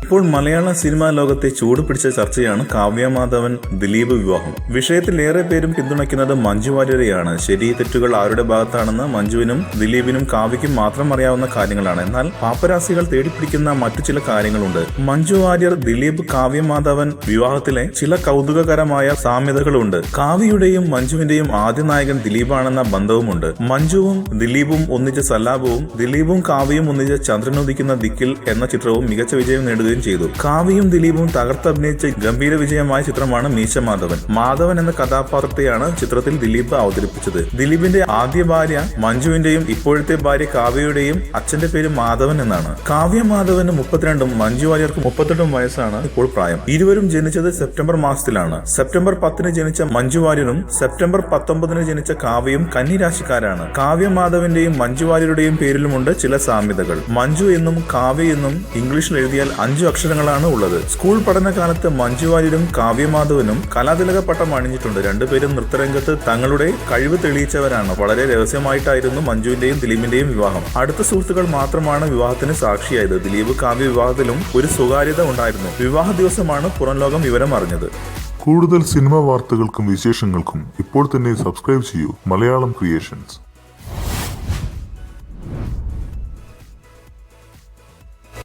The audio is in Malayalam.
ഇപ്പോൾ മലയാള സിനിമാ ലോകത്തെ ചൂടുപിടിച്ച ചർച്ചയാണ് കാവ്യ മാധവൻ ദിലീപ് വിവാഹം. വിഷയത്തിൽ ഏറെ പേരും പിന്തുണയ്ക്കുന്നത് മഞ്ജു വാര്യരെയാണ്. ശരി തെറ്റുകൾ ആരുടെ ഭാഗത്താണെന്ന് മഞ്ജുവിനും ദിലീപിനും കാവ്യയ്ക്കും മാത്രം അറിയാവുന്ന കാര്യങ്ങളാണ്. എന്നാൽ പാപ്പരാസികൾ തേടിപ്പിടിക്കുന്ന മറ്റു ചില കാര്യങ്ങളുണ്ട്. മഞ്ജു വാര്യർ ദിലീപ് കാവ്യ മാധവൻ വിവാഹത്തിലെ ചില കൗതുകകരമായ സാമ്യതകളുണ്ട്. കാവ്യയുടെയും മഞ്ജുവിന്റെയും ആദ്യ നായകൻ ദിലീപാണെന്ന ബന്ധവുമുണ്ട്. മഞ്ജുവും ദിലീപും ഒന്നിച്ച സല്ലാപവും ദിലീപും കാവ്യയും ഒന്നിച്ച ചന്ദ്രനുദിക്കുന്ന ദിക്കിൽ എന്ന ചിത്രവും മികച്ച വിജയം നേടുകയും ചെയ്തു. കാവ്യയും ദിലീപും തകർത്തഭിനയിച്ച ഗംഭീര വിജയമായ ചിത്രമാണ് മീശ മാധവൻ. മാധവൻ എന്ന കഥാപാത്രത്തെയാണ് ചിത്രത്തിൽ ദിലീപ് അവതരിപ്പിച്ചത്. ദിലീപിന്റെ ആദ്യ ഭാര്യ മഞ്ജുവിന്റെയും ഇപ്പോഴത്തെ ഭാര്യ കാവ്യയുടെയും അച്ഛന്റെ പേര് മാധവൻ എന്നാണ്. കാവ്യ മാധവന് 32ഉം മഞ്ജു വാര്യർക്ക് 38 വയസ്സാണ് ഇപ്പോൾ പ്രായം. ഇരുവരും ജനിച്ചത് സെപ്റ്റംബർ മാസത്തിലാണ്. സെപ്റ്റംബർ 10 ജനിച്ച മഞ്ജു വാര്യരും സെപ്റ്റംബർ 19 ജനിച്ച കാവ്യയും കന്നിരാശിക്കാരാണ്. കാവ്യ മാധവന്റെയും മഞ്ജു വാര്യരുടെയും പേരിലുമുണ്ട് ചില സാമ്യതകൾ. മഞ്ജു എന്നും കാവ്യ എന്നും ഇംഗ്ലീഷിൽ എഴുതിയാൽ 5 അക്ഷരങ്ങളാണ് ഉള്ളത്. സ്കൂൾ പഠനകാലത്ത് മഞ്ജു വാര്യരും കാവ്യ മാധവനും കലാതിലക പട്ടം അണിഞ്ഞിട്ടുണ്ട്. രണ്ടുപേരും നൃത്തരംഗത്ത് തങ്ങളുടെ കഴിവ് തെളിയിച്ചവരാണ്. വളരെ രഹസ്യമായിട്ടായിരുന്നു മഞ്ജുവിന്റെയും ദിലീപിന്റെയും വിവാഹം. അടുത്ത സുഹൃത്തുക്കൾ മാത്രമാണ് വിവാഹത്തിന് സാക്ഷിയായത്. ദിലീപ് കാവ്യ വിവാഹത്തിലും ഒരു സ്വകാര്യത ഉണ്ടായിരുന്നു. വിവാഹ ദിവസമാണ് പുറം ലോകം വിവരം അറിഞ്ഞത്. കൂടുതൽ സിനിമാ വാർത്തകൾക്കും വിശേഷങ്ങൾക്കും ഇപ്പോൾ തന്നെ സബ്സ്ക്രൈബ് ചെയ്യൂ മലയാളം ക്രിയേഷൻസ്.